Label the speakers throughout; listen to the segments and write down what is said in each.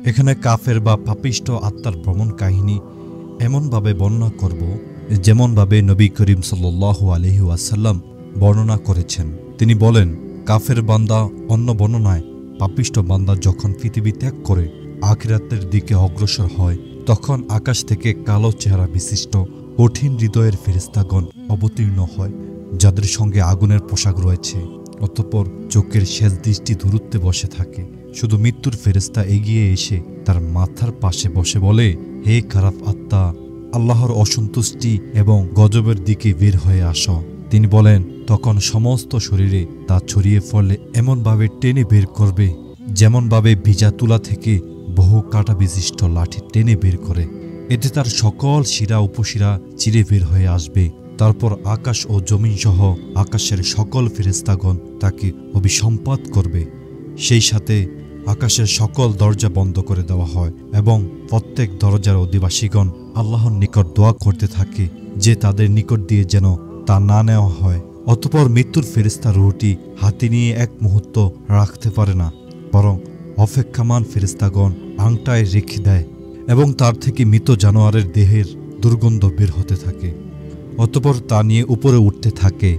Speaker 1: এখানে কাফের বা পাপিষ্ট আত্মার ভ্রমণ কাহিনী এমনভাবে বর্ণনা করব যেমনভাবে নবী করিম সাল্লাল্লাহু আলাইহি ওয়াসাল্লাম বর্ণনা করেছেন। তিনি বলেন, কাফের বান্দা অন্য বর্ণনায় পাপিষ্ট বান্দা যখন পৃথিবী ত্যাগ করে আখিরাতের দিকে অগ্রসর হয়, তখন আকাশ থেকে কালো চেহারা বিশিষ্ট কঠিন হৃদয়ের ফেরেশতাগণ অবতীর্ণ হয়, যাদের সঙ্গে আগুনের পোশাক রয়েছে। অতঃপর চোখের শেষ দৃষ্টি দূরত্বে বসে থাকে। শুধু মৃত্যুর ফেরেশতা এগিয়ে এসে তার মাথার পাশে বসে বলে, হে খারাপ আত্মা, আল্লাহর অসন্তুষ্টি এবং গজবের দিকে বের হয়ে আসো। তিনি বলেন, তখন সমস্ত শরীরে তা ছড়িয়ে পড়লে এমনভাবে টেনে বের করবে যেমনভাবে ভিজা তুলা থেকে বহু কাঁটা বিশিষ্ট লাঠি টেনে বের করে। এতে তার সকল শিরা উপশিরা চিরে বের হয়ে আসবে। তারপর আকাশ ও জমিন সহ আকাশের সকল ফেরেশতাগণ তাকে অভিসম্পাত করবে। সেই সাথে আকাশের সকল দরজা বন্ধ করে দেওয়া হয় এবং প্রত্যেক দরজার অধিবাসীগণ আল্লাহর নিকট দোয়া করতে থাকে যে তাদের নিকট দিয়ে যেন তা না নেওয়া হয়। অতঃপর মৃত্যুর ফেরেশতা রুহটি হাতে নিয়ে এক মুহূর্ত রাখতে পারে না, বরং অপেক্ষামান ফেরেশতাগণ আংটায় রেখে দেয় এবং তার থেকে মৃত জানোয়ারের দেহের দুর্গন্ধ বের হতে থাকে। অতঃপর তা নিয়ে উপরে উঠতে থাকে।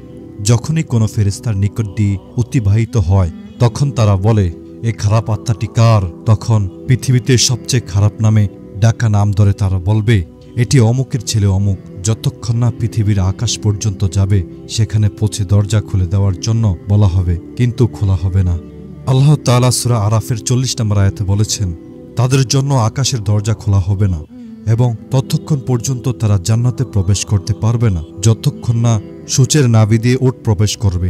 Speaker 1: যখনই কোনো ফেরেশতার নিকট দিয়ে অতিবাহিত হয়, তখন তারা বলে, এ খারাপ আত্মাটি কার? তখন পৃথিবীতে সবচেয়ে খারাপ নামে ডাকা নাম ধরে তারা বলবে, এটি অমুকের ছেলে অমুক। যতক্ষণ না পৃথিবীর আকাশ পর্যন্ত যাবে, সেখানে পৌঁছে দরজা খুলে দেওয়ার জন্য বলা হবে, কিন্তু খোলা হবে না। আল্লাহ তাআলা সূরা আরাফের 40 নম্বর আয়াতে বলেছেন, তাদের জন্য আকাশের দরজা খোলা হবে না এবং ততক্ষণ পর্যন্ত তারা জান্নাতে প্রবেশ করতে পারবে না যতক্ষণ না সূচের নাভি দিয়ে ওট প্রবেশ করবে।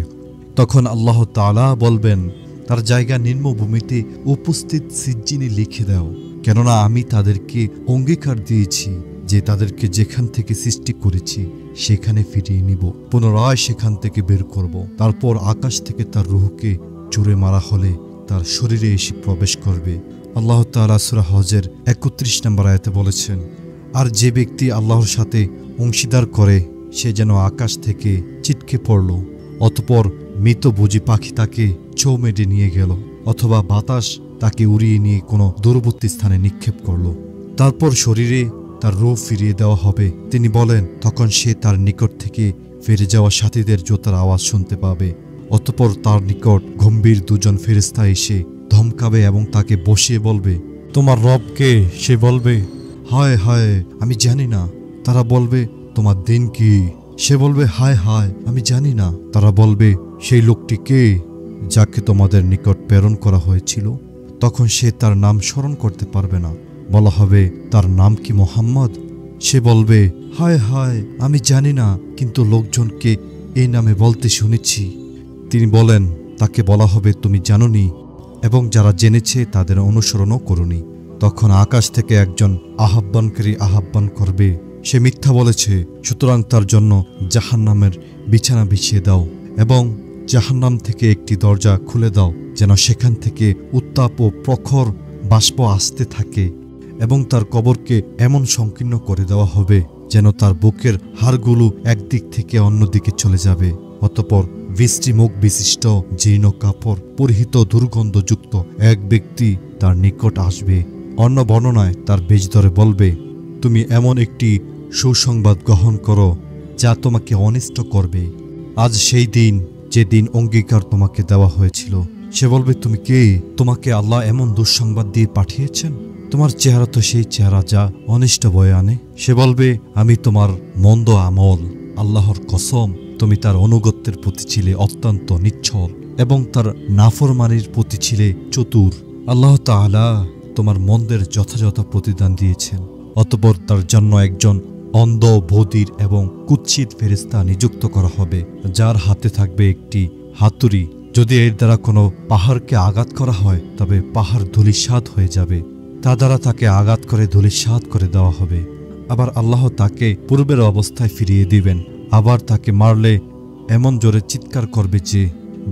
Speaker 1: তখন আল্লাহ তাআলা বলবেন, তার জায়গা নিম্নভূমিতে উপস্থিত সিজ্জিনে লিখে দাও, কেননা আমি তাদেরকে অঙ্গীকার দিয়েছি যে তাদেরকে যেখান থেকে সৃষ্টি করেছি সেখানে ফিরিয়ে নিব, পুনরায় সেখান থেকে বের করব। তারপর আকাশ থেকে তার রূহকে চুরে মারা হলে তার শরীরে এসে প্রবেশ করবে। আল্লাহ তাআলা সূরা হজের 31 নম্বর আয়াতে বলেছেন, আর যে ব্যক্তি আল্লাহর সাথে অংশীদার করে সে যেন আকাশ থেকে ছিটকে পড়ল, অতঃপর মৃত বুঝি পাখি তাকে ছোঁ মেরে নিয়ে গেল, অথবা বাতাস তাকে উড়িয়ে নিয়ে কোনো দূরবর্তী স্থানে নিক্ষেপ করল। তারপর শরীরে তার রূহ ফিরিয়ে দেওয়া হবে। তিনি বলেন, তখন সে তার নিকট থেকে ফিরে যাওয়া সাথীদের জোতার আওয়াজ শুনতে পাবে। অতঃপর তার নিকট গম্ভীর দুজন ফেরেশতা এসে ধমকাবে এবং তাকে বসিয়ে বলবে, তোমার রব কে? সে বলবে, হায় হায়, আমি জানি না। তারা বলবে, তোমার দিন কি? সে বলবে, হায় হায়, আমি জানি না। তারা বলবে, সেই লোকটি কে যাকে তোমাদের নিকট প্রেরণ করা হয়েছিল? তখন সে তার নাম স্মরণ করতে পারবে না। বলা হবে, তার নাম কি মুহাম্মদ? সে বলবে, হায় হায়, আমি জানি না, কিন্তু লোকজনকে এই নামে বলতে শুনেছি। তিনি বলেন, তাকে বলা হবে, তুমি জানোনি এবং যারা জেনেছে তাদের অনুসরণও করোনি। তখন আকাশ থেকে একজন আহ্বানকারী আহ্বান করবে, সে মিথ্যা বলেছে, সুতরাং তার জন্য জাহান্নামের বিছানা বিছিয়ে দাও এবং জাহান্নাম থেকে একটি দরজা খুলে দাও, যেন সেখান থেকে উত্তাপ ও প্রখর বাষ্প আসতে থাকে এবং তার কবরকে এমন সংকীর্ণ করে দেওয়া হবে যেন তার বুকের হাড়গুলো একদিক থেকে অন্যদিকে চলে যাবে। অতঃপর বৃষ্টি মুখ বিশিষ্ট জীর্ণ কাপড় পরিহিত দুর্গন্ধযুক্ত এক ব্যক্তি তার নিকট আসবে। অন্য বর্ণনায় তার বেশ ধরে বলবে, তুমি এমন একটি সুসংবাদ গ্রহণ করো যা তোমাকে অনিষ্ট করবে। আজ সেই দিন যে দিন অঙ্গীকার তোমাকে দেওয়া হয়েছিল। সে বলবে, তুমি কে? তোমাকে আল্লাহ এমন দুঃসংবাদ দিয়ে পাঠিয়েছেন? তোমার চেহারা তো সেই চেহারা যা অনিষ্ট বয়ে আনে। সে বলবে, আমি তোমার মন্দ আমল। আল্লাহর কসম, তুমি তার অনুগত্যের প্রতি ছিলে অত্যন্ত নিচ্ছল এবং তার নাফরমানির প্রতি ছিলে চতুর। আল্লাহ তাআলা তোমার মন্দের যথাযথ প্রতিদান দিয়েছেন। অতঃপর তার জন্য একজন অন্ধ, বধির এবং কুৎসিত ফেরেশতা নিযুক্ত করা হবে, যার হাতে থাকবে একটি হাতুড়ি। যদি এর দ্বারা কোনো পাহাড়কে আঘাত করা হয়, তবে পাহাড় ধূলিসাৎ হয়ে যাবে। তা দ্বারা তাকে আঘাত করে ধূলিসাৎ করে দেওয়া হবে। আবার আল্লাহ তাকে পূর্বের অবস্থায় ফিরিয়ে দিবেন। আবার তাকে মারলে এমন জোরে চিৎকার করবে যে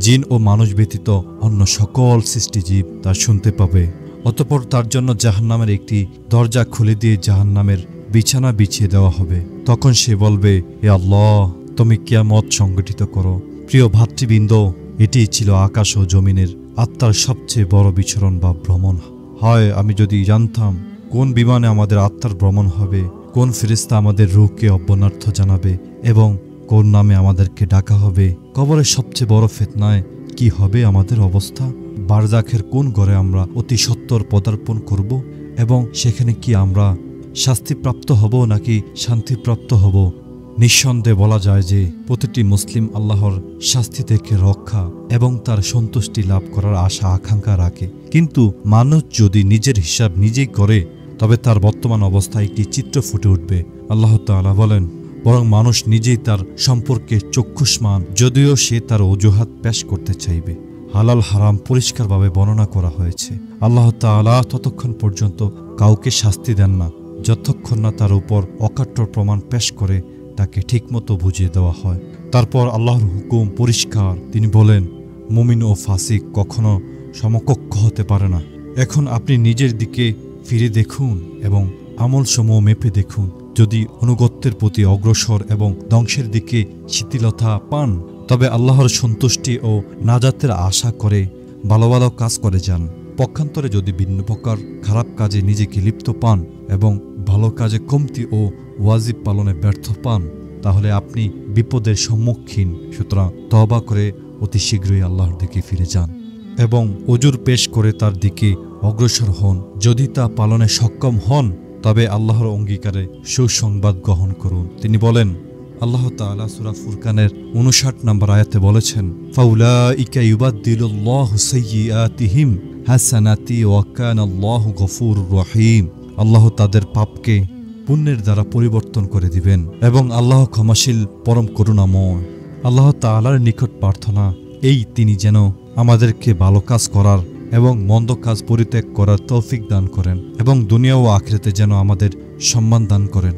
Speaker 1: জিন ও মানুষ ব্যতীত অন্য সকল সৃষ্টিজীব তা শুনতে পাবে। অতঃপর তার জন্য জাহান্নামের একটি দরজা খুলে দিয়ে জাহান্নামের বিছানা বিছিয়ে দেওয়া হবে। তখন সে বলবে, হে আল্লাহ, তুমি কিয়ামত সংগঠিত করো। প্রিয় ভাতৃবৃন্দ, এটিই ছিল আকাশ ও জমিনের আত্মার সবচেয়ে বড় বিচরণ বা ভ্রমণ। হয় আমি যদি জানতাম কোন বিমানে আমাদের আত্মার ভ্রমণ হবে, কোন ফেরেশতা আমাদের রূহকে অভ্যর্থনা জানাবে এবং কোন নামে আমাদেরকে ডাকা হবে, কবরের সবচেয়ে বড় ফিতনায় কি হবে আমাদের অবস্থা, বারজাখের কোন ঘরে আমরা অতি সত্বর পদার্পণ করব এবং সেখানে কি আমরা শাস্তিপ্রাপ্ত হব নাকি শান্তিপ্রাপ্ত হব। নিঃসন্দেহে বলা যায় যে প্রতিটি মুসলিম আল্লাহর শাস্তি থেকে রক্ষা এবং তার সন্তুষ্টি লাভ করার আশা আকাঙ্ক্ষা রাখে। কিন্তু মানুষ যদি নিজের হিসাব নিজেই করে তবে তার বর্তমান অবস্থায় একটি চিত্র ফুটে উঠবে। আল্লাহ তাআলা বলেন, বরং মানুষ নিজেই তার সম্পর্কে চক্ষুষ্মান, যদিও সে তার অজুহাত পেশ করতে চাইবে। হালাল হারাম পরিষ্কারভাবে বর্ণনা করা হয়েছে। আল্লাহ তাআলা ততক্ষণ পর্যন্ত কাউকে শাস্তি দেন না যতক্ষণ না তার উপর অকাট্য প্রমাণ পেশ করে তাকে ঠিকমতো বুঝিয়ে দেওয়া হয়। তারপর আল্লাহর হুকুম পরিষ্কার। তিনি বলেন, মুমিন ও ফাসিক কখনো সমকক্ষ হতে পারে না। এখন আপনি নিজের দিকে ফিরে দেখুন এবং আমলসমূহ মেপে দেখুন। যদি অনুগত্যের প্রতি অগ্রসর এবং ধ্বংসের দিকে শিথিলতা পান তবে আল্লাহর সন্তুষ্টি ও নাজাতের আশা করে ভালো ভালো কাজ করে যান। পক্ষান্তরে যদি ভিন্ন প্রকার খারাপ কাজে নিজেকে লিপ্ত পান এবং ভালো কাজে কমতি ও ওয়াজিব পালনে ব্যর্থ পান তাহলে আপনি বিপদের সম্মুখীন। সুতরাং তওবা করে অতি শীঘ্রই আল্লাহর দিকে ফিরে যান এবং ওজুর পেশ করে তার দিকে অগ্রসর হন। যদি তা পালনে সক্ষম হন তবে আল্লাহর অঙ্গীকারে সুসংবাদ গ্রহণ করুন। তিনি বলেন, আল্লাহ তাআলা সূরা ফুরকানের 59 নম্বর আয়াতে বলেছেন, ফাউলাইকা ইউবাদদিলুল্লাহু সাইয়্যাতিহিম হাসানাতি ওয়া কানাল্লাহু গফুরুর রহিম। আল্লাহ তাদের পাপকে পুণ্যের দ্বারা পরিবর্তন করে দিবেন এবং আল্লাহ ক্ষমাশীল পরম করুণাময়। আল্লাহ তাআলার নিকট প্রার্থনা এই, তিনি যেন আমাদেরকে ভালো কাজ করার এবং মন্দ কাজ পরিত্যাগ করার তৌফিক দান করেন এবং দুনিয়া ও আখিরাতে যেন আমাদের সম্মান দান করেন।